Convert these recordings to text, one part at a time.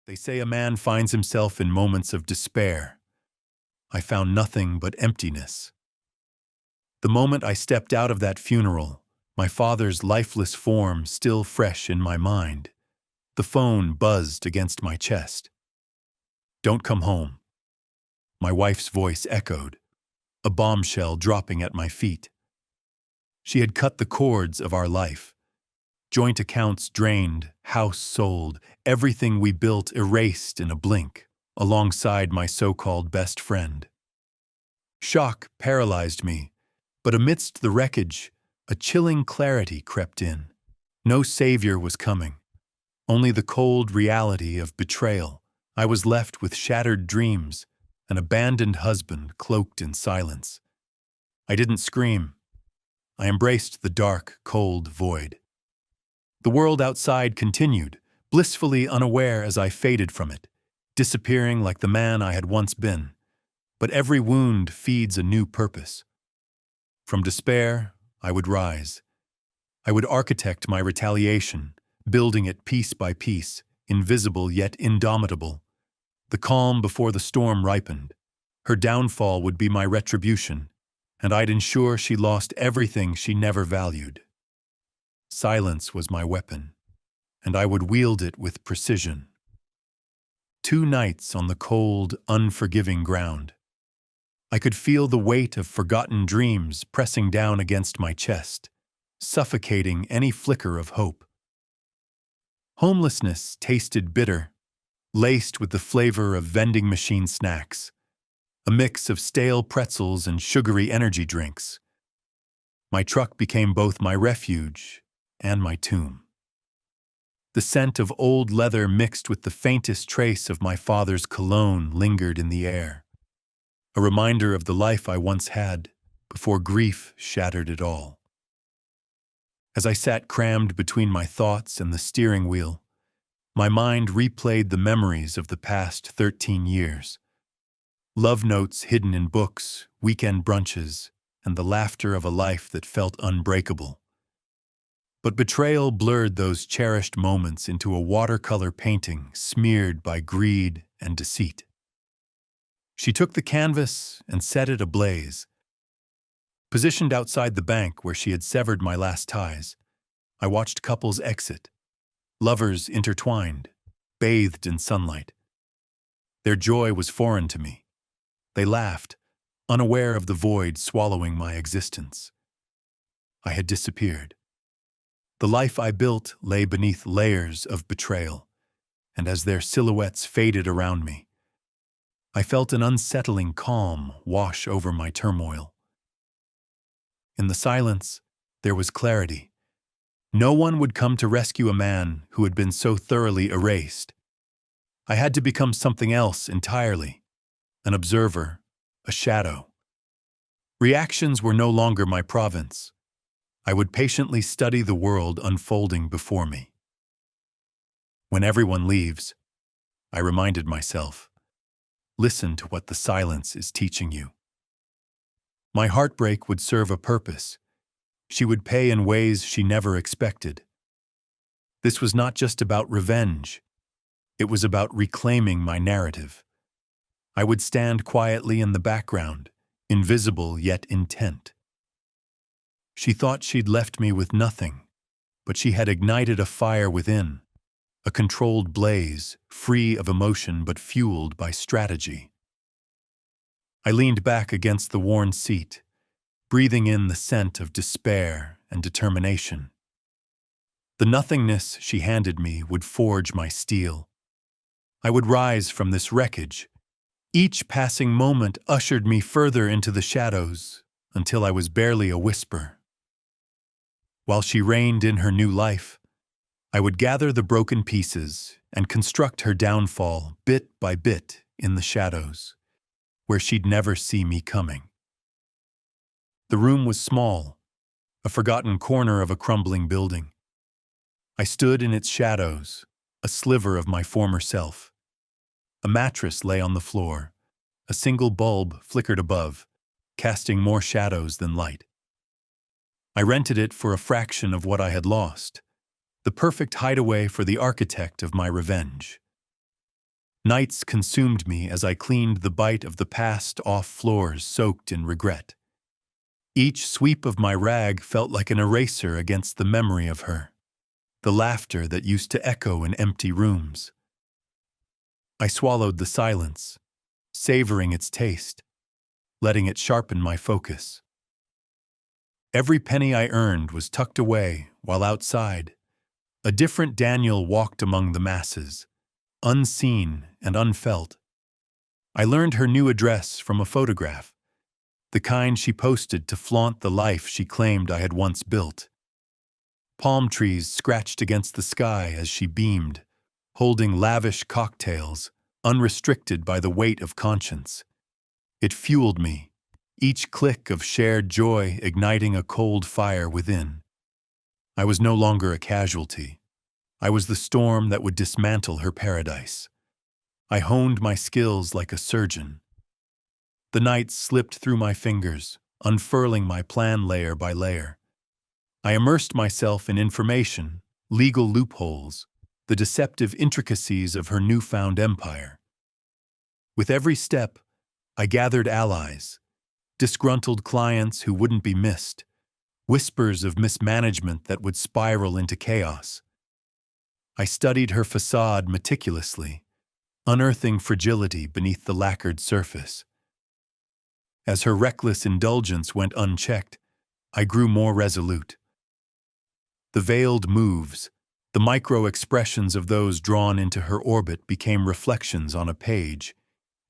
They say a man finds himself in moments of despair. I found nothing but emptiness. The moment I stepped out of that funeral, my father's lifeless form still fresh in my mind, the phone buzzed against my chest. "Don't come home." My wife's voice echoed, a bombshell dropping at my feet. She had cut the cords of our life. Joint accounts drained, house sold, everything we built erased in a blink, alongside my so-called best friend. Shock paralyzed me, but amidst the wreckage, a chilling clarity crept in. No savior was coming, only the cold reality of betrayal. I was left with shattered dreams, an abandoned husband cloaked in silence. I didn't scream. I embraced the dark, cold void. The world outside continued, blissfully unaware as I faded from it, disappearing like the man I had once been. But every wound feeds a new purpose. From despair, I would rise. I would architect my retaliation, building it piece by piece, invisible yet indomitable. The calm before the storm ripened. Her downfall would be my retribution, and I'd ensure she lost everything she never valued. Silence was my weapon, and I would wield it with precision. 2 nights on the cold, unforgiving ground. I could feel the weight of forgotten dreams pressing down against my chest, suffocating any flicker of hope. Homelessness tasted bitter, laced with the flavor of vending machine snacks, a mix of stale pretzels and sugary energy drinks. My truck became both my refuge and my tomb. The scent of old leather mixed with the faintest trace of my father's cologne lingered in the air, a reminder of the life I once had before grief shattered it all. As I sat crammed between my thoughts and the steering wheel, my mind replayed the memories of the past 13 years. Love notes hidden in books, weekend brunches, and the laughter of a life that felt unbreakable. But betrayal blurred those cherished moments into a watercolor painting smeared by greed and deceit. She took the canvas and set it ablaze. Positioned outside the bank where she had severed my last ties, I watched couples exit, lovers intertwined, bathed in sunlight. Their joy was foreign to me. They laughed, unaware of the void swallowing my existence. I had disappeared. The life I built lay beneath layers of betrayal, and as their silhouettes faded around me, I felt an unsettling calm wash over my turmoil. In the silence, there was clarity. No one would come to rescue a man who had been so thoroughly erased. I had to become something else entirely, an observer, a shadow. Reactions were no longer my province. I would patiently study the world unfolding before me. When everyone leaves, I reminded myself, listen to what the silence is teaching you. My heartbreak would serve a purpose. She would pay in ways she never expected. This was not just about revenge. It was about reclaiming my narrative. I would stand quietly in the background, invisible yet intent. She thought she'd left me with nothing, but she had ignited a fire within, a controlled blaze, free of emotion but fueled by strategy. I leaned back against the worn seat, breathing in the scent of despair and determination. The nothingness she handed me would forge my steel. I would rise from this wreckage. Each passing moment ushered me further into the shadows until I was barely a whisper. While she reigned in her new life, I would gather the broken pieces and construct her downfall bit by bit in the shadows, where she'd never see me coming. The room was small, a forgotten corner of a crumbling building. I stood in its shadows, a sliver of my former self. A mattress lay on the floor. A single bulb flickered above, casting more shadows than light. I rented it for a fraction of what I had lost, the perfect hideaway for the architect of my revenge. Nights consumed me as I cleaned the bite of the past off floors soaked in regret. Each sweep of my rag felt like an eraser against the memory of her, the laughter that used to echo in empty rooms. I swallowed the silence, savoring its taste, letting it sharpen my focus. Every penny I earned was tucked away, while outside, a different Daniel walked among the masses, unseen and unfelt. I learned her new address from a photograph, the kind she posted to flaunt the life she claimed I had once built. Palm trees scratched against the sky as she beamed, holding lavish cocktails, unrestricted by the weight of conscience. It fueled me, each click of shared joy igniting a cold fire within. I was no longer a casualty. I was the storm that would dismantle her paradise. I honed my skills like a surgeon. The nights slipped through my fingers, unfurling my plan layer by layer. I immersed myself in information, legal loopholes, the deceptive intricacies of her newfound empire. With every step, I gathered allies, disgruntled clients who wouldn't be missed, whispers of mismanagement that would spiral into chaos. I studied her facade meticulously, unearthing fragility beneath the lacquered surface. As her reckless indulgence went unchecked, I grew more resolute. The veiled moves, the micro-expressions of those drawn into her orbit became reflections on a page,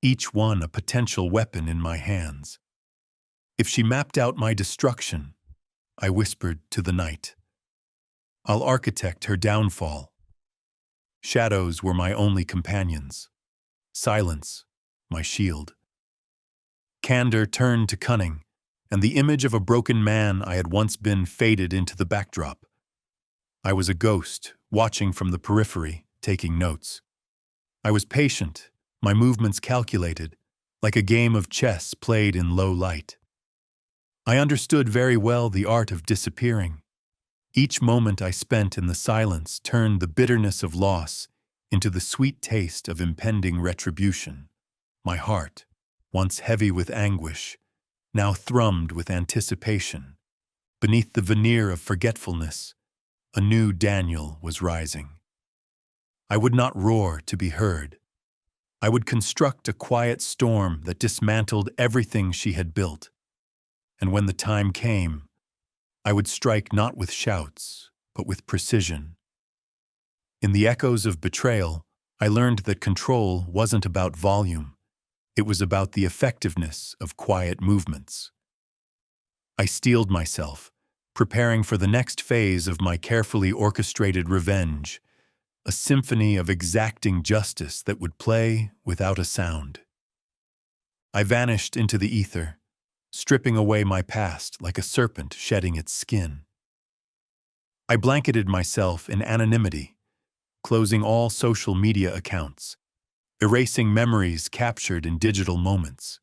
each one a potential weapon in my hands. If she mapped out my destruction, I whispered to the night, I'll architect her downfall. Shadows were my only companions. Silence, my shield. Candor turned to cunning, and the image of a broken man I had once been faded into the backdrop. I was a ghost, watching from the periphery, taking notes. I was patient, my movements calculated, like a game of chess played in low light. I understood very well the art of disappearing. Each moment I spent in the silence turned the bitterness of loss into the sweet taste of impending retribution. My heart, once heavy with anguish, now thrummed with anticipation. Beneath the veneer of forgetfulness, a new Daniel was rising. I would not roar to be heard. I would construct a quiet storm that dismantled everything she had built. And when the time came, I would strike not with shouts, but with precision. In the echoes of betrayal, I learned that control wasn't about volume. It was about the effectiveness of quiet movements. I steeled myself, preparing for the next phase of my carefully orchestrated revenge, a symphony of exacting justice that would play without a sound. I vanished into the ether, stripping away my past like a serpent shedding its skin. I blanketed myself in anonymity, closing all social media accounts, erasing memories captured in digital moments.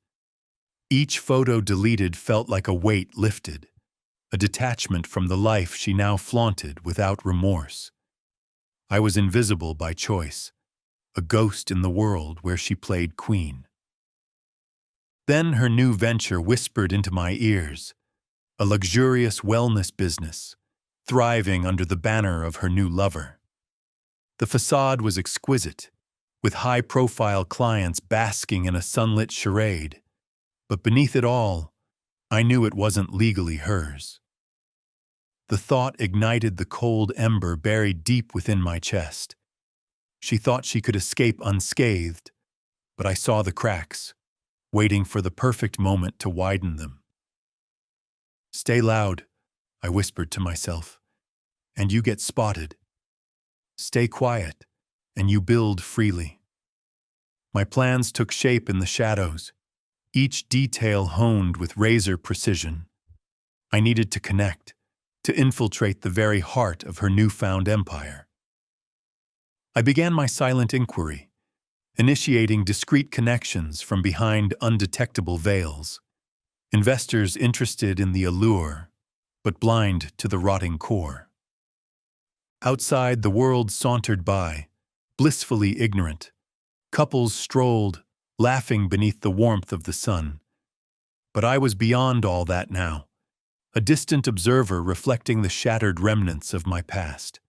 Each photo deleted felt like a weight lifted, a detachment from the life she now flaunted without remorse. I was invisible by choice, a ghost in the world where she played queen. Then her new venture whispered into my ears, a luxurious wellness business, thriving under the banner of her new lover. The facade was exquisite, with high-profile clients basking in a sunlit charade, but beneath it all, I knew it wasn't legally hers. The thought ignited the cold ember buried deep within my chest. She thought she could escape unscathed, but I saw the cracks, waiting for the perfect moment to widen them. Stay loud, I whispered to myself, and you get spotted. Stay quiet, and you build freely. My plans took shape in the shadows, each detail honed with razor precision. I needed to connect, to infiltrate the very heart of her newfound empire. I began my silent inquiry, initiating discreet connections from behind undetectable veils, investors interested in the allure, but blind to the rotting core. Outside, the world sauntered by, blissfully ignorant, Couples strolled, laughing beneath the warmth of the sun. But I was beyond all that now, a distant observer reflecting the shattered remnants of my past.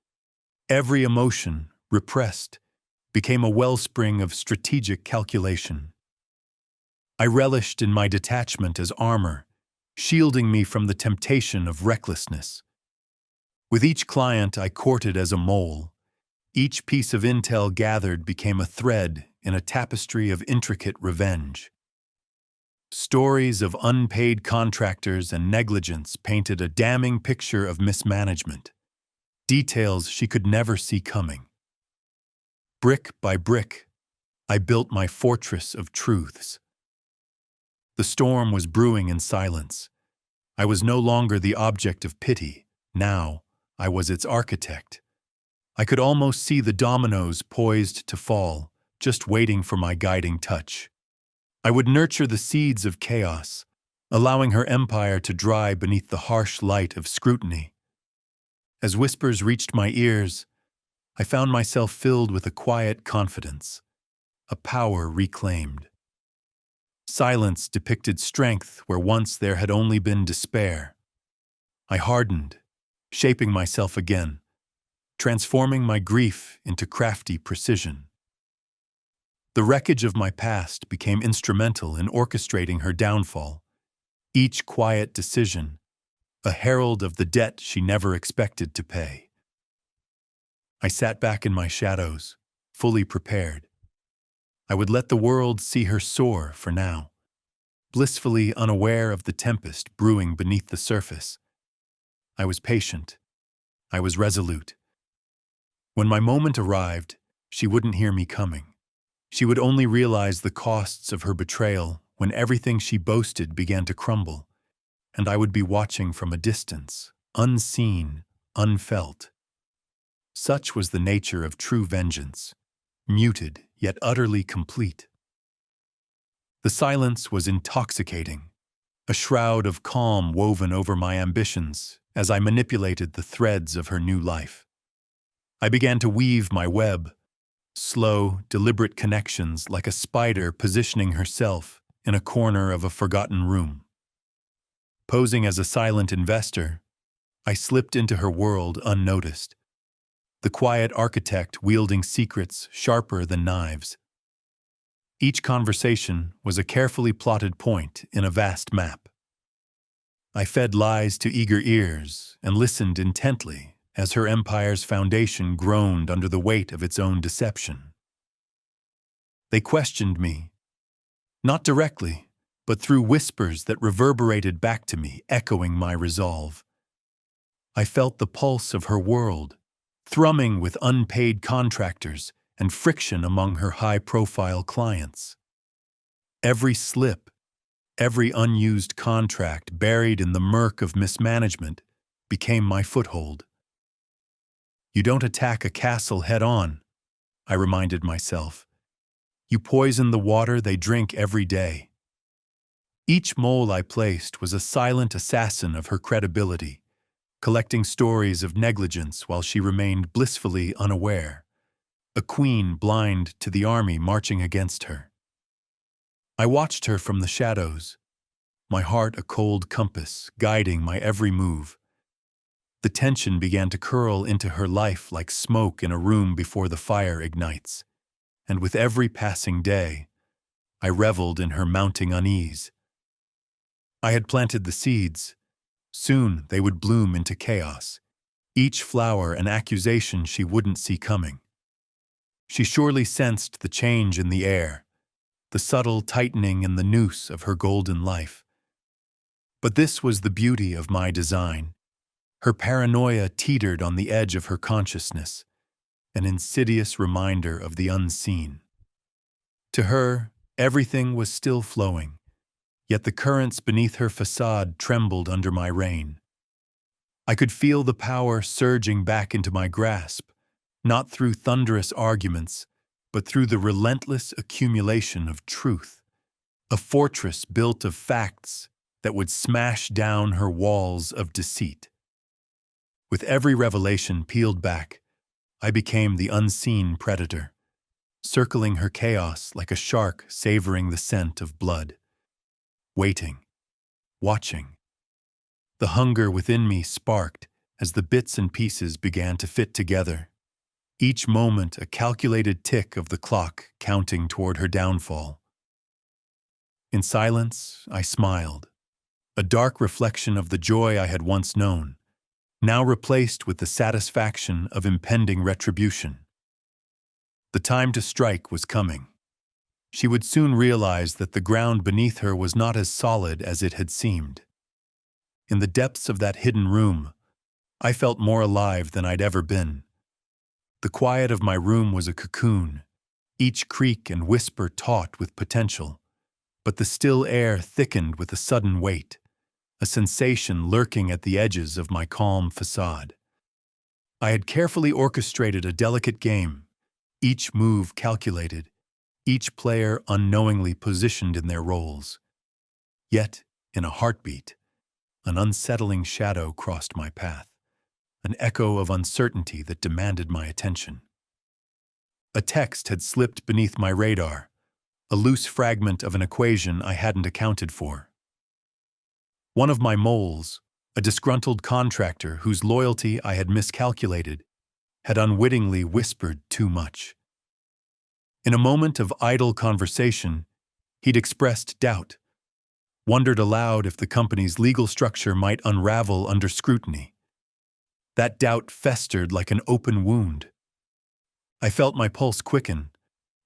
Every emotion, repressed, became a wellspring of strategic calculation. I relished in my detachment as armor, shielding me from the temptation of recklessness. With each client I courted as a mole. Each piece of intel gathered became a thread in a tapestry of intricate revenge. Stories of unpaid contractors and negligence painted a damning picture of mismanagement, details she could never see coming. Brick by brick, I built my fortress of truths. The storm was brewing in silence. I was no longer the object of pity. Now, I was its architect. I could almost see the dominoes poised to fall, just waiting for my guiding touch. I would nurture the seeds of chaos, allowing her empire to dry beneath the harsh light of scrutiny. As whispers reached my ears, I found myself filled with a quiet confidence, a power reclaimed. Silence depicted strength where once there had only been despair. I hardened, shaping myself again, transforming my grief into crafty precision. The wreckage of my past became instrumental in orchestrating her downfall, each quiet decision, a herald of the debt she never expected to pay. I sat back in my shadows, fully prepared. I would let the world see her soar for now, blissfully unaware of the tempest brewing beneath the surface. I was patient. I was resolute. When my moment arrived, she wouldn't hear me coming. She would only realize the costs of her betrayal when everything she boasted began to crumble, and I would be watching from a distance, unseen, unfelt. Such was the nature of true vengeance, muted yet utterly complete. The silence was intoxicating, a shroud of calm woven over my ambitions as I manipulated the threads of her new life. I began to weave my web, slow, deliberate connections like a spider positioning herself in a corner of a forgotten room. Posing as a silent investor, I slipped into her world unnoticed, the quiet architect wielding secrets sharper than knives. Each conversation was a carefully plotted point in a vast map. I fed lies to eager ears and listened intently as her empire's foundation groaned under the weight of its own deception. They questioned me, not directly, but through whispers that reverberated back to me, echoing my resolve. I felt the pulse of her world, thrumming with unpaid contractors and friction among her high-profile clients. Every slip, every unused contract buried in the murk of mismanagement became my foothold. You don't attack a castle head-on, I reminded myself. You poison the water they drink every day. Each mole I placed was a silent assassin of her credibility, collecting stories of negligence while she remained blissfully unaware, a queen blind to the army marching against her. I watched her from the shadows, my heart a cold compass guiding my every move. The tension began to curl into her life like smoke in a room before the fire ignites, and with every passing day, I reveled in her mounting unease. I had planted the seeds. Soon they would bloom into chaos, each flower an accusation she wouldn't see coming. She surely sensed the change in the air, the subtle tightening in the noose of her golden life. But this was the beauty of my design. Her paranoia teetered on the edge of her consciousness, an insidious reminder of the unseen. To her, everything was still flowing, yet the currents beneath her facade trembled under my reign. I could feel the power surging back into my grasp, not through thunderous arguments, but through the relentless accumulation of truth, a fortress built of facts that would smash down her walls of deceit. With every revelation peeled back, I became the unseen predator, circling her chaos like a shark savoring the scent of blood. Waiting, watching. The hunger within me sparked as the bits and pieces began to fit together, each moment a calculated tick of the clock counting toward her downfall. In silence, I smiled, a dark reflection of the joy I had once known, now replaced with the satisfaction of impending retribution. The time to strike was coming. She would soon realize that the ground beneath her was not as solid as it had seemed. In the depths of that hidden room, I felt more alive than I'd ever been. The quiet of my room was a cocoon, each creak and whisper taut with potential, but the still air thickened with a sudden weight, a sensation lurking at the edges of my calm facade. I had carefully orchestrated a delicate game, each move calculated, each player unknowingly positioned in their roles. Yet, in a heartbeat, an unsettling shadow crossed my path, an echo of uncertainty that demanded my attention. A text had slipped beneath my radar, a loose fragment of an equation I hadn't accounted for. One of my moles, a disgruntled contractor whose loyalty I had miscalculated, had unwittingly whispered too much. In a moment of idle conversation, he'd expressed doubt, wondered aloud if the company's legal structure might unravel under scrutiny. That doubt festered like an open wound. I felt my pulse quicken,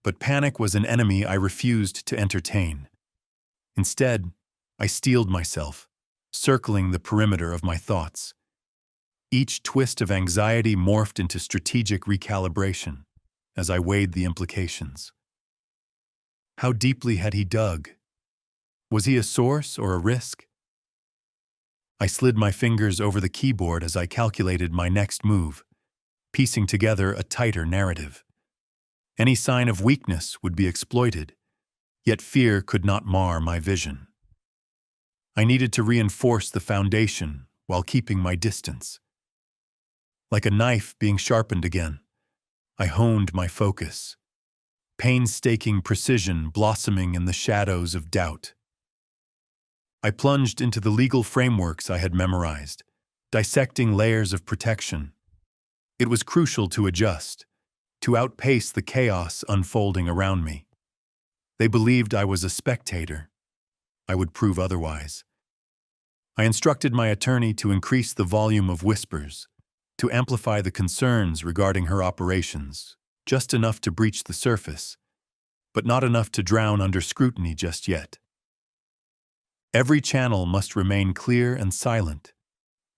but panic was an enemy I refused to entertain. Instead, I steeled myself, circling the perimeter of my thoughts. Each twist of anxiety morphed into strategic recalibration as I weighed the implications. How deeply had he dug? Was he a source or a risk? I slid my fingers over the keyboard as I calculated my next move, piecing together a tighter narrative. Any sign of weakness would be exploited, yet fear could not mar my vision. I needed to reinforce the foundation while keeping my distance. Like a knife being sharpened again, I honed my focus, painstaking precision blossoming in the shadows of doubt. I plunged into the legal frameworks I had memorized, dissecting layers of protection. It was crucial to adjust, to outpace the chaos unfolding around me. They believed I was a spectator. I would prove otherwise. I instructed my attorney to increase the volume of whispers, to amplify the concerns regarding her operations, just enough to breach the surface, but not enough to drown under scrutiny just yet. Every channel must remain clear and silent,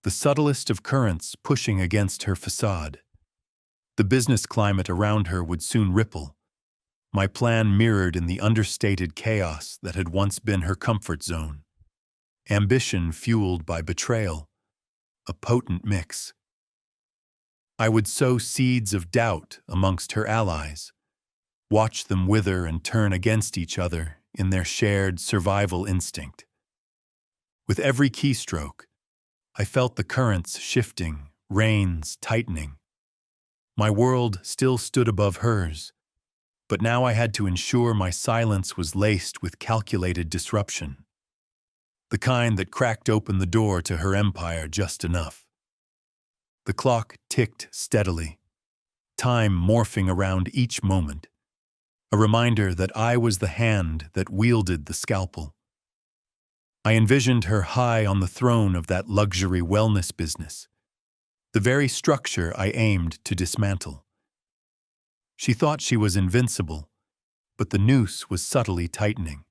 the subtlest of currents pushing against her facade. The business climate around her would soon ripple, my plan mirrored in the understated chaos that had once been her comfort zone. Ambition fueled by betrayal, a potent mix. I would sow seeds of doubt amongst her allies, watch them wither and turn against each other in their shared survival instinct. With every keystroke, I felt the currents shifting, reins tightening. My world still stood above hers, but now I had to ensure my silence was laced with calculated disruption, the kind that cracked open the door to her empire just enough. The clock ticked steadily, time morphing around each moment, a reminder that I was the hand that wielded the scalpel. I envisioned her high on the throne of that luxury wellness business, the very structure I aimed to dismantle. She thought she was invincible, but the noose was subtly tightening.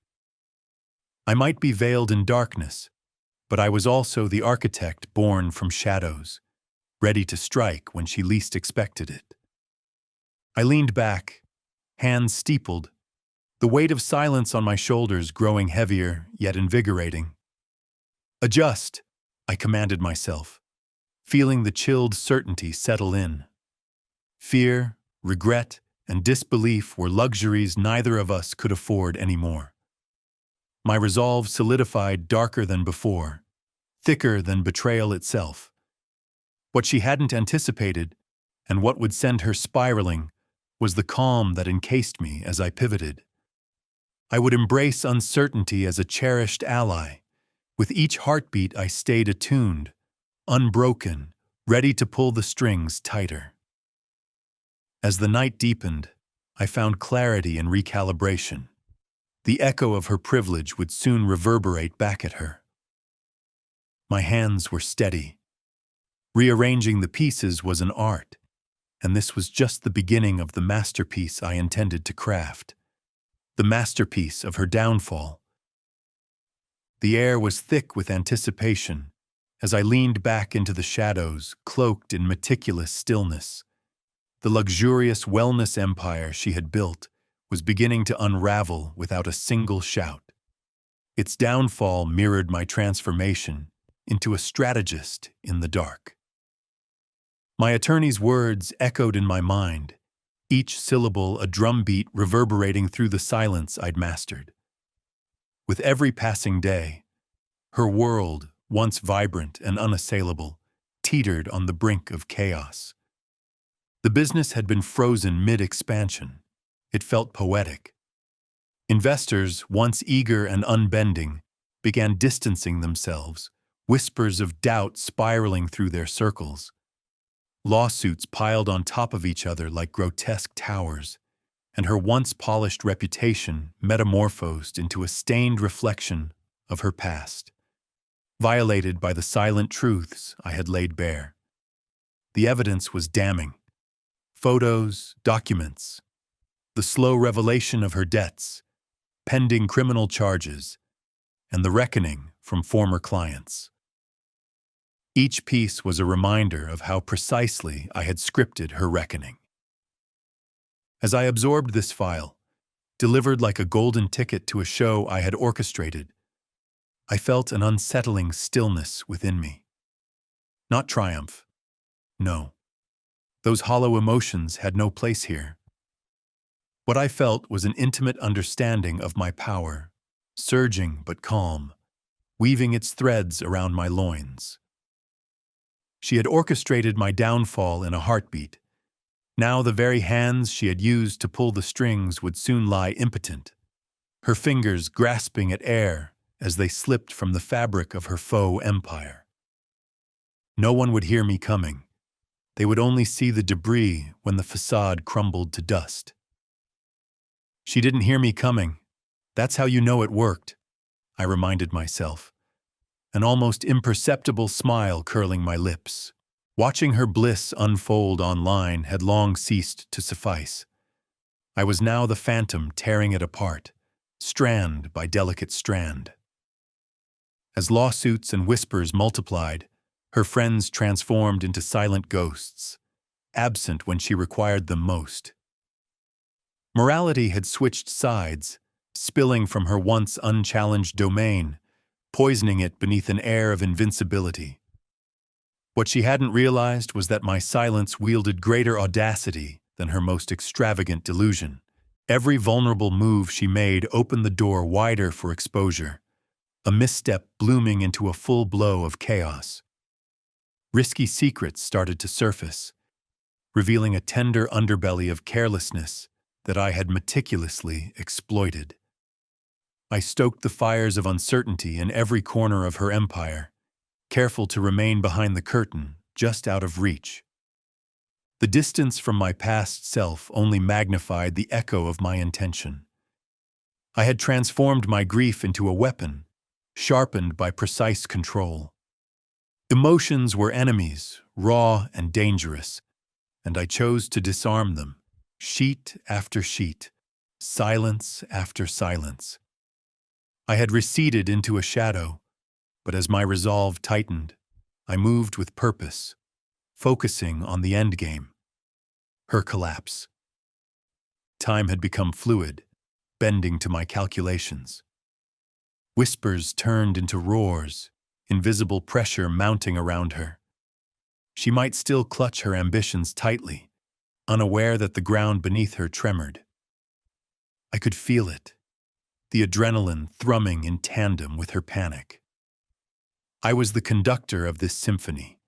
I might be veiled in darkness, but I was also the architect born from shadows, ready to strike when she least expected it. I leaned back, hands steepled, the weight of silence on my shoulders growing heavier yet invigorating. "Adjust," I commanded myself, feeling the chilled certainty settle in. Fear, regret, and disbelief were luxuries neither of us could afford anymore. My resolve solidified darker than before, thicker than betrayal itself. What she hadn't anticipated, and what would send her spiraling, was the calm that encased me as I pivoted. I would embrace uncertainty as a cherished ally. With each heartbeat, I stayed attuned, unbroken, ready to pull the strings tighter. As the night deepened, I found clarity in recalibration. The echo of her privilege would soon reverberate back at her. My hands were steady. Rearranging the pieces was an art, and this was just the beginning of the masterpiece I intended to craft. The masterpiece of her downfall. The air was thick with anticipation as I leaned back into the shadows, cloaked in meticulous stillness. The luxurious wellness empire she had built was beginning to unravel without a single shout. Its downfall mirrored my transformation into a strategist in the dark. My attorney's words echoed in my mind, each syllable a drumbeat reverberating through the silence I'd mastered. With every passing day, her world, once vibrant and unassailable, teetered on the brink of chaos. The business had been frozen mid-expansion. It felt poetic. Investors, once eager and unbending, began distancing themselves, whispers of doubt spiraling through their circles. Lawsuits piled on top of each other like grotesque towers, and her once polished reputation metamorphosed into a stained reflection of her past, violated by the silent truths I had laid bare. The evidence was damning. Photos, documents, the slow revelation of her debts, pending criminal charges, and the reckoning from former clients. Each piece was a reminder of how precisely I had scripted her reckoning. As I absorbed this file, delivered like a golden ticket to a show I had orchestrated, I felt an unsettling stillness within me. Not triumph. No. Those hollow emotions had no place here. What I felt was an intimate understanding of my power, surging but calm, weaving its threads around my loins. She had orchestrated my downfall in a heartbeat. Now the very hands she had used to pull the strings would soon lie impotent, her fingers grasping at air as they slipped from the fabric of her faux empire. No one would hear me coming. They would only see the debris when the facade crumbled to dust. She didn't hear me coming. That's how you know it worked, I reminded myself, an almost imperceptible smile curling my lips. Watching her bliss unfold online had long ceased to suffice. I was now the phantom tearing it apart, strand by delicate strand. As lawsuits and whispers multiplied, her friends transformed into silent ghosts, absent when she required them most. Morality had switched sides, spilling from her once unchallenged domain, poisoning it beneath an air of invincibility. What she hadn't realized was that my silence wielded greater audacity than her most extravagant delusion. Every vulnerable move she made opened the door wider for exposure, a misstep blooming into a full blow of chaos. Risky secrets started to surface, revealing a tender underbelly of carelessness that I had meticulously exploited. I stoked the fires of uncertainty in every corner of her empire, careful to remain behind the curtain, just out of reach. The distance from my past self only magnified the echo of my intention. I had transformed my grief into a weapon, sharpened by precise control. Emotions were enemies, raw and dangerous, and I chose to disarm them, sheet after sheet, silence after silence. I had receded into a shadow, but as my resolve tightened, I moved with purpose, focusing on the endgame, her collapse. Time had become fluid, bending to my calculations. Whispers turned into roars, invisible pressure mounting around her. She might still clutch her ambitions tightly, unaware that the ground beneath her tremored. I could feel it, the adrenaline thrumming in tandem with her panic. I was the conductor of this symphony,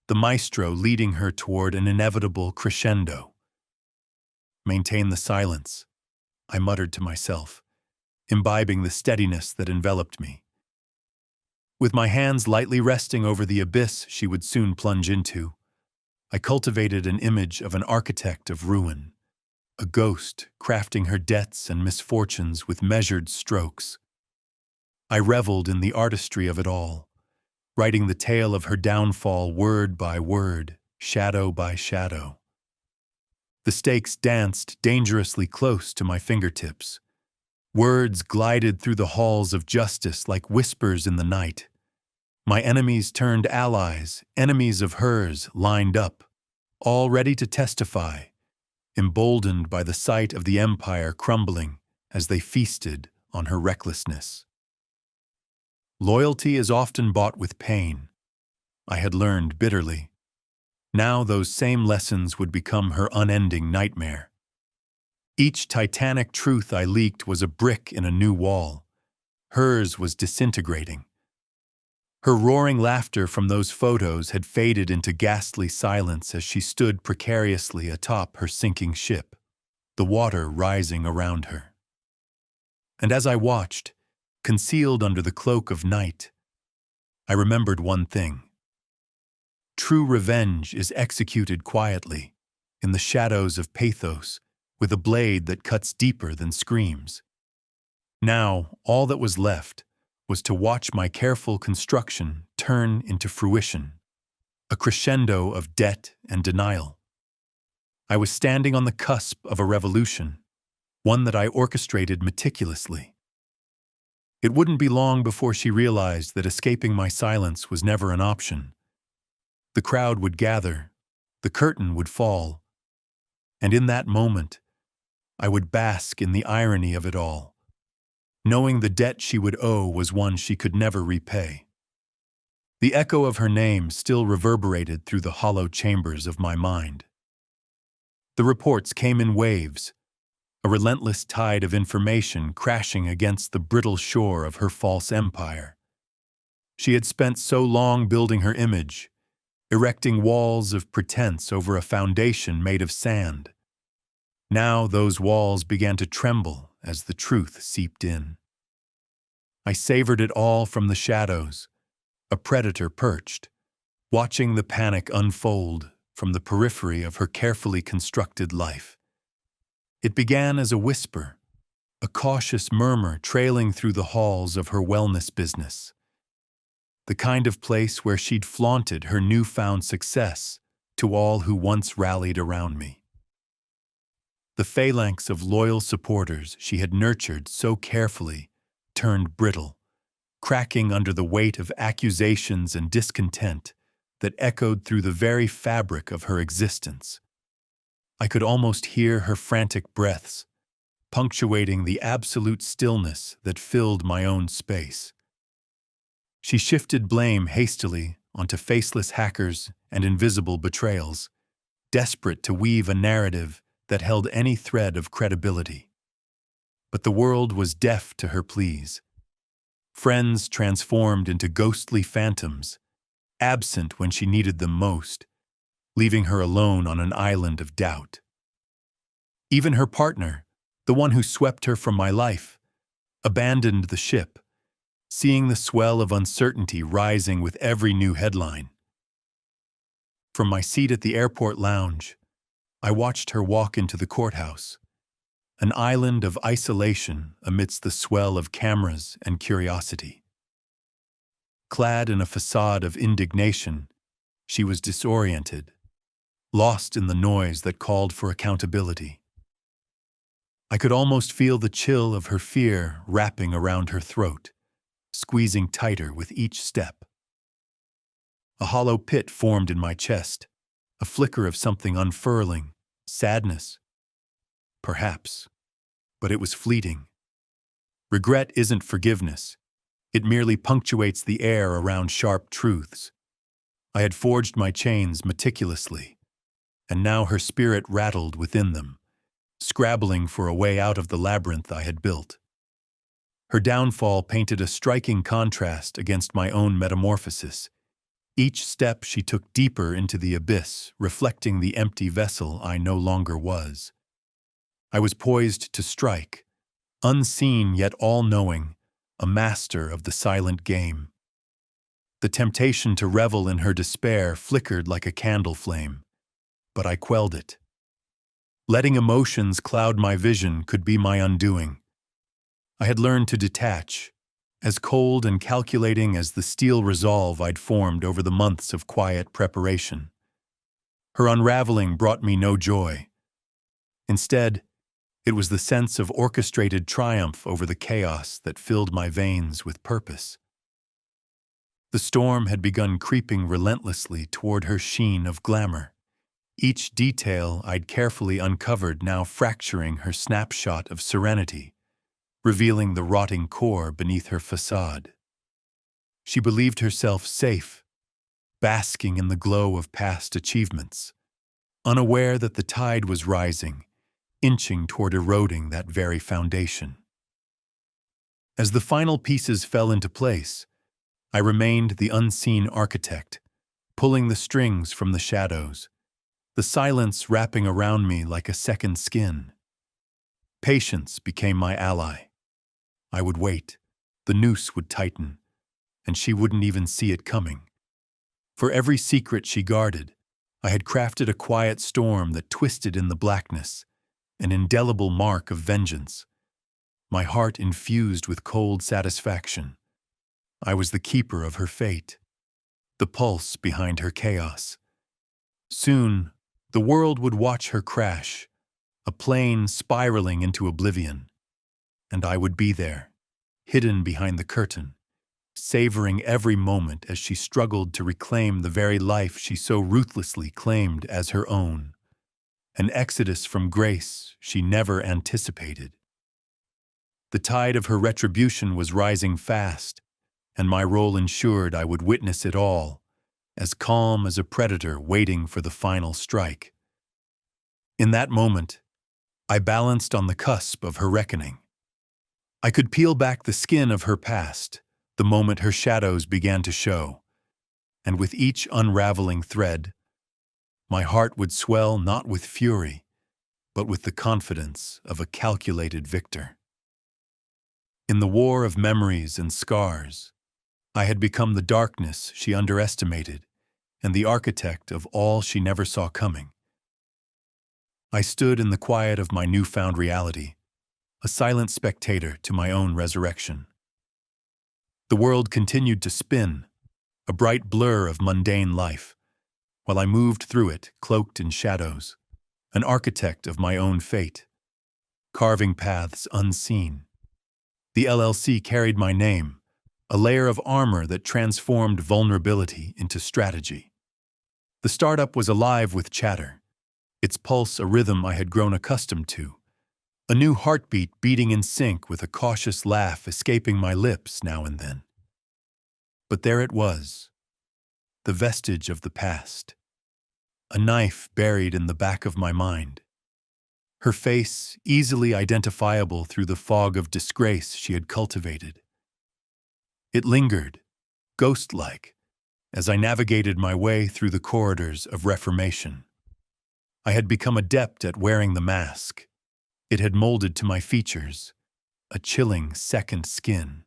the maestro leading her toward an inevitable crescendo. Maintain the silence, I muttered to myself, imbibing the steadiness that enveloped me. With my hands lightly resting over the abyss she would soon plunge into, I cultivated an image of an architect of ruin, a ghost crafting her debts and misfortunes with measured strokes. I reveled in the artistry of it all, writing the tale of her downfall word by word, shadow by shadow. The stakes danced dangerously close to my fingertips. Words glided through the halls of justice like whispers in the night. My enemies turned allies, enemies of hers lined up, all ready to testify, emboldened by the sight of the empire crumbling as they feasted on her recklessness. Loyalty is often bought with pain, I had learned bitterly. Now those same lessons would become her unending nightmare. Each titanic truth I leaked was a brick in a new wall. Hers was disintegrating. Her roaring laughter from those photos had faded into ghastly silence as she stood precariously atop her sinking ship, the water rising around her. And as I watched, concealed under the cloak of night, I remembered one thing. True revenge is executed quietly, in the shadows of pathos, with a blade that cuts deeper than screams. Now, all that was left was to watch my careful construction turn into fruition, a crescendo of debt and denial. I was standing on the cusp of a revolution, one that I orchestrated meticulously. It wouldn't be long before she realized that escaping my silence was never an option. The crowd would gather, the curtain would fall, and in that moment, I would bask in the irony of it all, knowing the debt she would owe was one she could never repay. The echo of her name still reverberated through the hollow chambers of my mind. The reports came in waves, a relentless tide of information crashing against the brittle shore of her false empire. She had spent so long building her image, erecting walls of pretense over a foundation made of sand. Now those walls began to tremble as the truth seeped in. I savored it all from the shadows, a predator perched, watching the panic unfold from the periphery of her carefully constructed life. It began as a whisper, a cautious murmur trailing through the halls of her wellness business, the kind of place where she'd flaunted her newfound success to all who once rallied around me. The phalanx of loyal supporters she had nurtured so carefully turned brittle, cracking under the weight of accusations and discontent that echoed through the very fabric of her existence. I could almost hear her frantic breaths, punctuating the absolute stillness that filled my own space. She shifted blame hastily onto faceless hackers and invisible betrayals, desperate to weave a narrative that held any thread of credibility. But the world was deaf to her pleas. Friends transformed into ghostly phantoms, absent when she needed them most, leaving her alone on an island of doubt. Even her partner, the one who swept her from my life, abandoned the ship, seeing the swell of uncertainty rising with every new headline. From my seat at the airport lounge, I watched her walk into the courthouse, an island of isolation amidst the swell of cameras and curiosity. Clad in a facade of indignation, she was disoriented, lost in the noise that called for accountability. I could almost feel the chill of her fear wrapping around her throat, squeezing tighter with each step. A hollow pit formed in my chest, a flicker of something unfurling, sadness. Perhaps, but it was fleeting. Regret isn't forgiveness. It merely punctuates the air around sharp truths. I had forged my chains meticulously, and now her spirit rattled within them, scrabbling for a way out of the labyrinth I had built. Her downfall painted a striking contrast against my own metamorphosis. Each step she took deeper into the abyss, reflecting the empty vessel I no longer was. I was poised to strike, unseen yet all-knowing, a master of the silent game. The temptation to revel in her despair flickered like a candle flame, but I quelled it. Letting emotions cloud my vision could be my undoing. I had learned to detach, as cold and calculating as the steel resolve I'd formed over the months of quiet preparation. Her unraveling brought me no joy. Instead, it was the sense of orchestrated triumph over the chaos that filled my veins with purpose. The storm had begun creeping relentlessly toward her sheen of glamour, each detail I'd carefully uncovered now fracturing her snapshot of serenity, revealing the rotting core beneath her facade. She believed herself safe, basking in the glow of past achievements, unaware that the tide was rising, inching toward eroding that very foundation. As the final pieces fell into place, I remained the unseen architect, pulling the strings from the shadows, the silence wrapping around me like a second skin. Patience became my ally. I would wait, the noose would tighten, and she wouldn't even see it coming. For every secret she guarded, I had crafted a quiet storm that twisted in the blackness, an indelible mark of vengeance. My heart infused with cold satisfaction. I was the keeper of her fate, the pulse behind her chaos. Soon, the world would watch her crash, a plane spiraling into oblivion, and I would be there, hidden behind the curtain, savoring every moment as she struggled to reclaim the very life she so ruthlessly claimed as her own, an exodus from grace she never anticipated. The tide of her retribution was rising fast, and my role ensured I would witness it all, as calm as a predator waiting for the final strike. In that moment, I balanced on the cusp of her reckoning. I could peel back the skin of her past, the moment her shadows began to show, and with each unraveling thread, my heart would swell not with fury, but with the confidence of a calculated victor. In the war of memories and scars, I had become the darkness she underestimated and the architect of all she never saw coming. I stood in the quiet of my newfound reality, a silent spectator to my own resurrection. The world continued to spin, a bright blur of mundane life, while I moved through it, cloaked in shadows, an architect of my own fate, carving paths unseen. The LLC carried my name, a layer of armor that transformed vulnerability into strategy. The startup was alive with chatter, its pulse a rhythm I had grown accustomed to, a new heartbeat beating in sync with a cautious laugh escaping my lips now and then. But there it was, the vestige of the past, a knife buried in the back of my mind. Her face easily identifiable through the fog of disgrace she had cultivated. It lingered, ghost-like, as I navigated my way through the corridors of reformation. I had become adept at wearing the mask. It had molded to my features, a chilling second skin.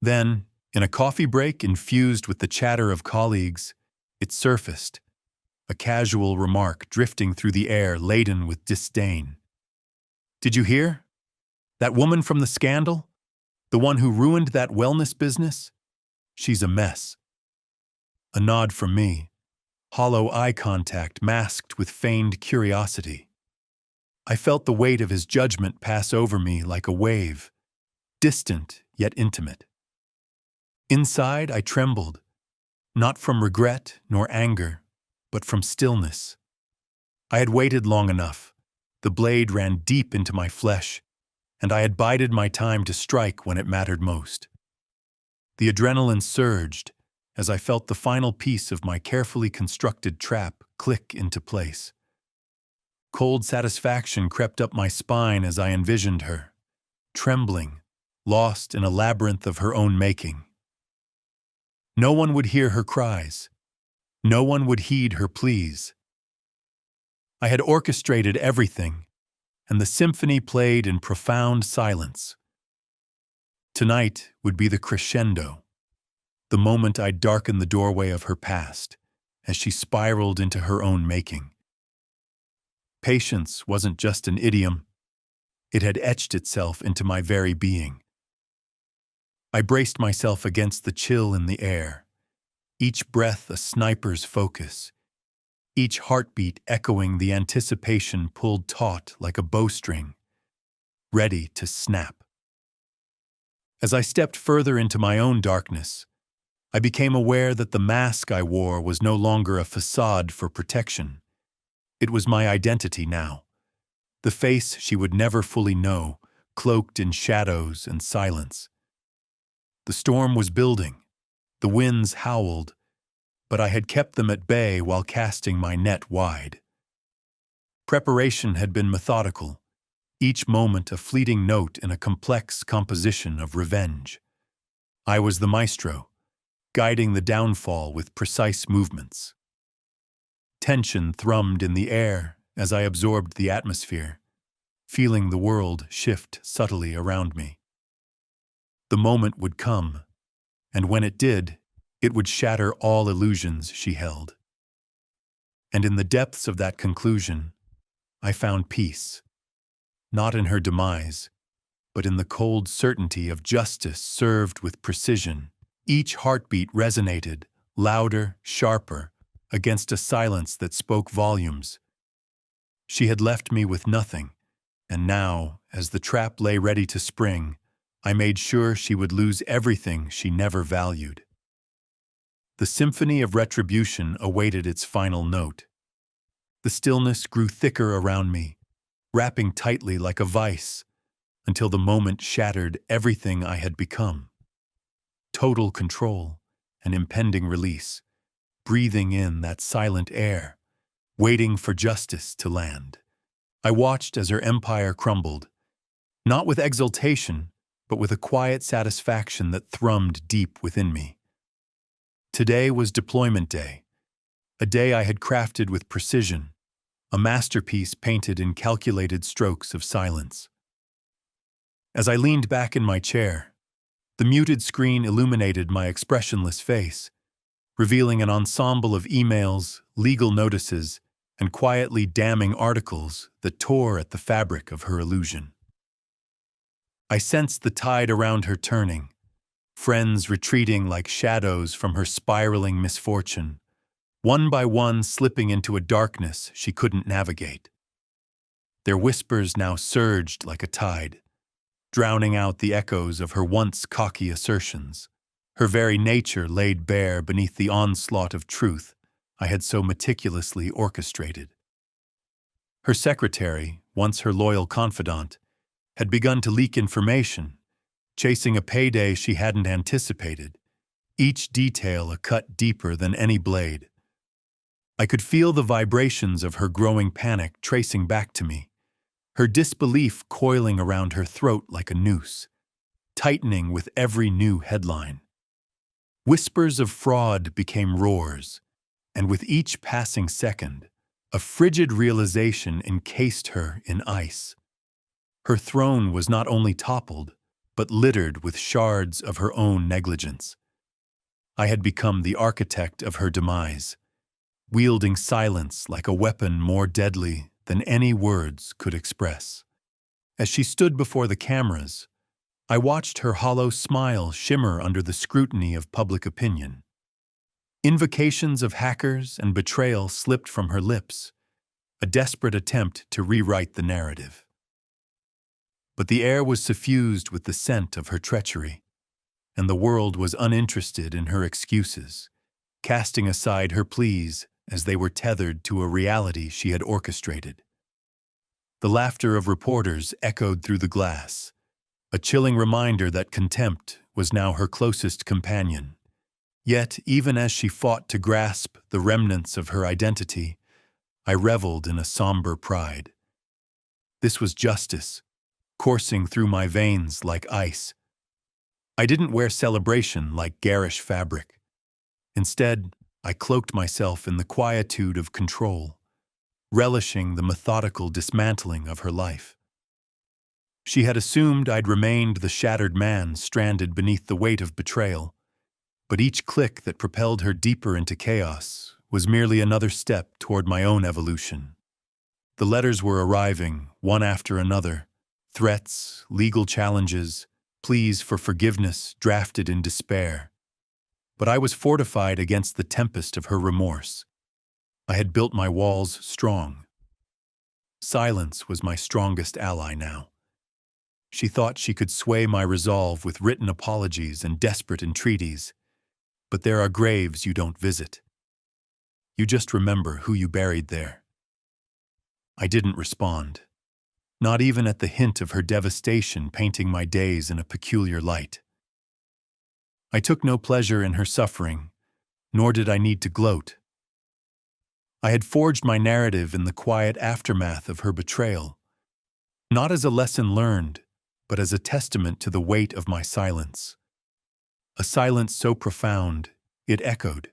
Then, in a coffee break infused with the chatter of colleagues, it surfaced, a casual remark drifting through the air laden with disdain. "Did you hear? That woman from the scandal? The one who ruined that wellness business? She's a mess." A nod from me, hollow eye contact masked with feigned curiosity. I felt the weight of his judgment pass over me like a wave, distant yet intimate. Inside, I trembled, not from regret nor anger, but from stillness. I had waited long enough. The blade ran deep into my flesh, and I had bided my time to strike when it mattered most. The adrenaline surged as I felt the final piece of my carefully constructed trap click into place. Cold satisfaction crept up my spine as I envisioned her, trembling, lost in a labyrinth of her own making. No one would hear her cries. No one would heed her pleas. I had orchestrated everything, and the symphony played in profound silence. Tonight would be the crescendo, the moment I'd darken the doorway of her past, as she spiraled into her own making. Patience wasn't just an idiom, it had etched itself into my very being. I braced myself against the chill in the air, each breath a sniper's focus, each heartbeat echoing the anticipation pulled taut like a bowstring, ready to snap. As I stepped further into my own darkness, I became aware that the mask I wore was no longer a facade for protection. It was my identity now, the face she would never fully know, cloaked in shadows and silence. The storm was building, the winds howled, but I had kept them at bay while casting my net wide. Preparation had been methodical, each moment a fleeting note in a complex composition of revenge. I was the maestro, guiding the downfall with precise movements. Tension thrummed in the air as I absorbed the atmosphere, feeling the world shift subtly around me. The moment would come, and when it did, it would shatter all illusions she held. And in the depths of that conclusion, I found peace, not in her demise, but in the cold certainty of justice served with precision. Each heartbeat resonated, louder, sharper, against a silence that spoke volumes. She had left me with nothing, and now, as the trap lay ready to spring, I made sure she would lose everything she never valued. The symphony of retribution awaited its final note. The stillness grew thicker around me, wrapping tightly like a vice, until the moment shattered everything I had become. Total control, an impending release, breathing in that silent air, waiting for justice to land. I watched as her empire crumbled, not with exultation, but with a quiet satisfaction that thrummed deep within me. Today was deployment day, a day I had crafted with precision, a masterpiece painted in calculated strokes of silence. As I leaned back in my chair, the muted screen illuminated my expressionless face, revealing an ensemble of emails, legal notices, and quietly damning articles that tore at the fabric of her illusion. I sensed the tide around her turning, friends retreating like shadows from her spiraling misfortune, one by one slipping into a darkness she couldn't navigate. Their whispers now surged like a tide, drowning out the echoes of her once cocky assertions, her very nature laid bare beneath the onslaught of truth I had so meticulously orchestrated. Her secretary, once her loyal confidant, had begun to leak information, chasing a payday she hadn't anticipated, each detail a cut deeper than any blade. I could feel the vibrations of her growing panic tracing back to me, her disbelief coiling around her throat like a noose, tightening with every new headline. Whispers of fraud became roars, and with each passing second, a frigid realization encased her in ice. Her throne was not only toppled, but littered with shards of her own negligence. I had become the architect of her demise, wielding silence like a weapon more deadly than any words could express. As she stood before the cameras, I watched her hollow smile shimmer under the scrutiny of public opinion. Invocations of hackers and betrayal slipped from her lips, a desperate attempt to rewrite the narrative. But the air was suffused with the scent of her treachery, and the world was uninterested in her excuses, casting aside her pleas as they were tethered to a reality she had orchestrated. The laughter of reporters echoed through the glass, a chilling reminder that contempt was now her closest companion. Yet, even as she fought to grasp the remnants of her identity, I reveled in a somber pride. This was justice, coursing through my veins like ice. I didn't wear celebration like garish fabric. Instead, I cloaked myself in the quietude of control, relishing the methodical dismantling of her life. She had assumed I'd remained the shattered man stranded beneath the weight of betrayal, but each click that propelled her deeper into chaos was merely another step toward my own evolution. The letters were arriving, one after another, threats, legal challenges, pleas for forgiveness drafted in despair. But I was fortified against the tempest of her remorse. I had built my walls strong. Silence was my strongest ally now. She thought she could sway my resolve with written apologies and desperate entreaties. But there are graves you don't visit. You just remember who you buried there. I didn't respond, not even at the hint of her devastation painting my days in a peculiar light. I took no pleasure in her suffering, nor did I need to gloat. I had forged my narrative in the quiet aftermath of her betrayal, not as a lesson learned, but as a testament to the weight of my silence. A silence so profound, it echoed.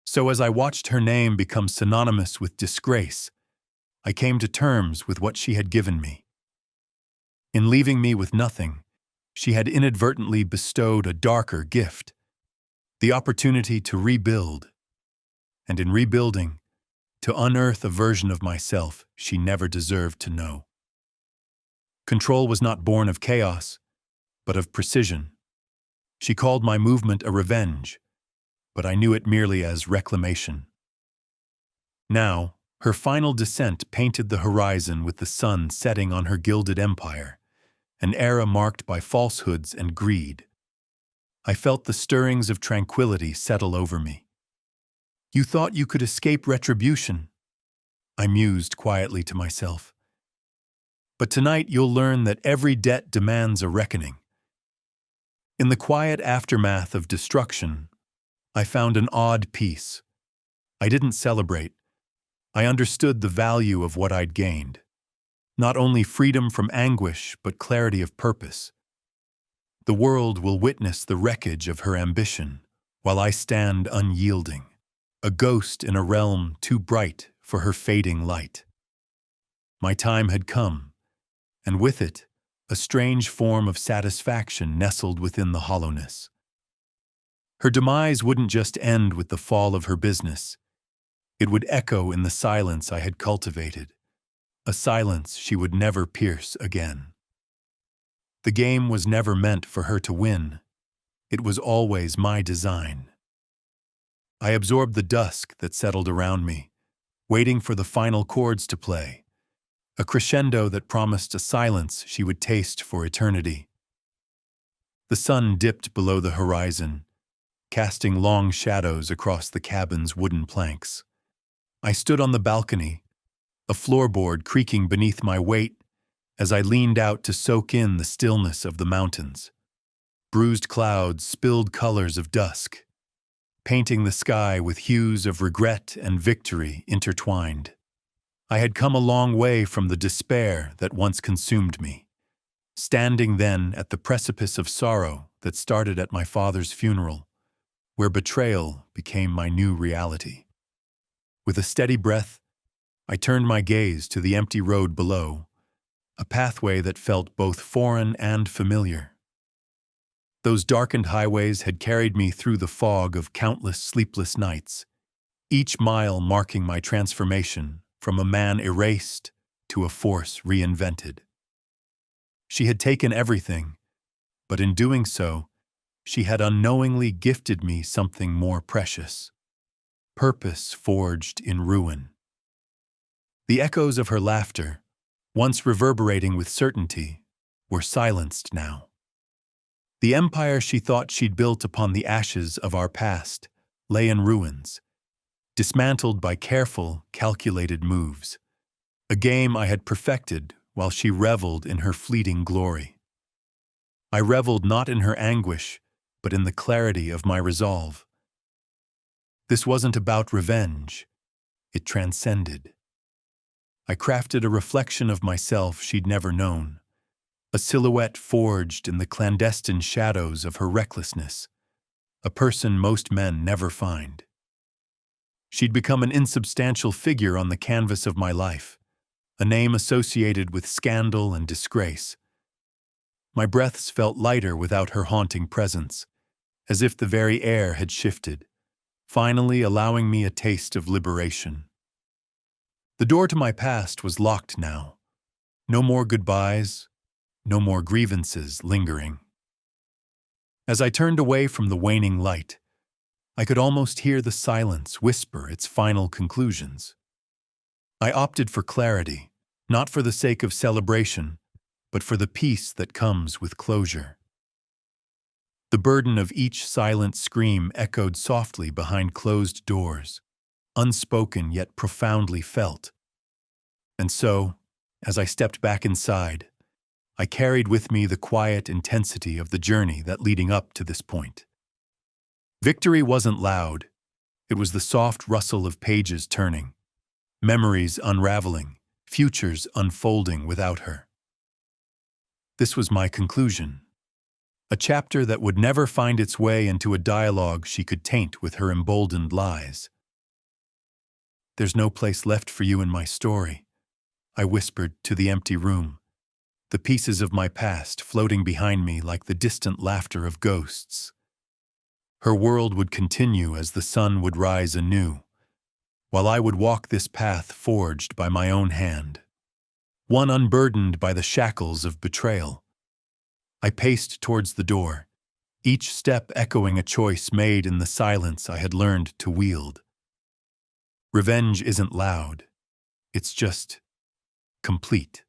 So as I watched her name become synonymous with disgrace, I came to terms with what she had given me. In leaving me with nothing, she had inadvertently bestowed a darker gift, the opportunity to rebuild, and in rebuilding, to unearth a version of myself she never deserved to know. Control was not born of chaos, but of precision. She called my movement a revenge, but I knew it merely as reclamation. Now, her final descent painted the horizon with the sun setting on her gilded empire, an era marked by falsehoods and greed. I felt the stirrings of tranquility settle over me. You thought you could escape retribution, I mused quietly to myself. But tonight you'll learn that every debt demands a reckoning. In the quiet aftermath of destruction, I found an odd peace. I didn't celebrate. I understood the value of what I'd gained. Not only freedom from anguish, but clarity of purpose. The world will witness the wreckage of her ambition, while I stand unyielding, a ghost in a realm too bright for her fading light. My time had come, and with it, a strange form of satisfaction nestled within the hollowness. Her demise wouldn't just end with the fall of her business. It would echo in the silence I had cultivated, a silence she would never pierce again. The game was never meant for her to win. It was always my design. I absorbed the dusk that settled around me, waiting for the final chords to play, a crescendo that promised a silence she would taste for eternity. The sun dipped below the horizon, casting long shadows across the cabin's wooden planks. I stood on the balcony, a floorboard creaking beneath my weight as I leaned out to soak in the stillness of the mountains. Bruised clouds spilled colors of dusk, painting the sky with hues of regret and victory intertwined. I had come a long way from the despair that once consumed me, standing then at the precipice of sorrow that started at my father's funeral, where betrayal became my new reality. With a steady breath, I turned my gaze to the empty road below, a pathway that felt both foreign and familiar. Those darkened highways had carried me through the fog of countless sleepless nights, each mile marking my transformation from a man erased to a force reinvented. She had taken everything, but in doing so, she had unknowingly gifted me something more precious: purpose forged in ruin. The echoes of her laughter, once reverberating with certainty, were silenced now. The empire she thought she'd built upon the ashes of our past lay in ruins, dismantled by careful, calculated moves, a game I had perfected while she reveled in her fleeting glory. I reveled not in her anguish, but in the clarity of my resolve. This wasn't about revenge. It transcended. I crafted a reflection of myself she'd never known, a silhouette forged in the clandestine shadows of her recklessness, a person most men never find. She'd become an insubstantial figure on the canvas of my life, a name associated with scandal and disgrace, My breaths felt lighter without her haunting presence, as if the very air had shifted, finally allowing me a taste of liberation. The door to my past was locked now. No more goodbyes, no more grievances lingering. As I turned away from the waning light, I could almost hear the silence whisper its final conclusions. I opted for clarity, not for the sake of celebration, but for the peace that comes with closure. The burden of each silent scream echoed softly behind closed doors, unspoken yet profoundly felt. And so, as I stepped back inside, I carried with me the quiet intensity of the journey that leading up to this point. Victory wasn't loud. It was the soft rustle of pages turning, memories unraveling, futures unfolding without her. This was my conclusion. A chapter that would never find its way into a dialogue she could taint with her emboldened lies. "There's no place left for you in my story," I whispered to the empty room, the pieces of my past floating behind me like the distant laughter of ghosts. Her world would continue as the sun would rise anew, while I would walk this path forged by my own hand, one unburdened by the shackles of betrayal. I paced towards the door, each step echoing a choice made in the silence I had learned to wield. Revenge isn't loud, it's just complete.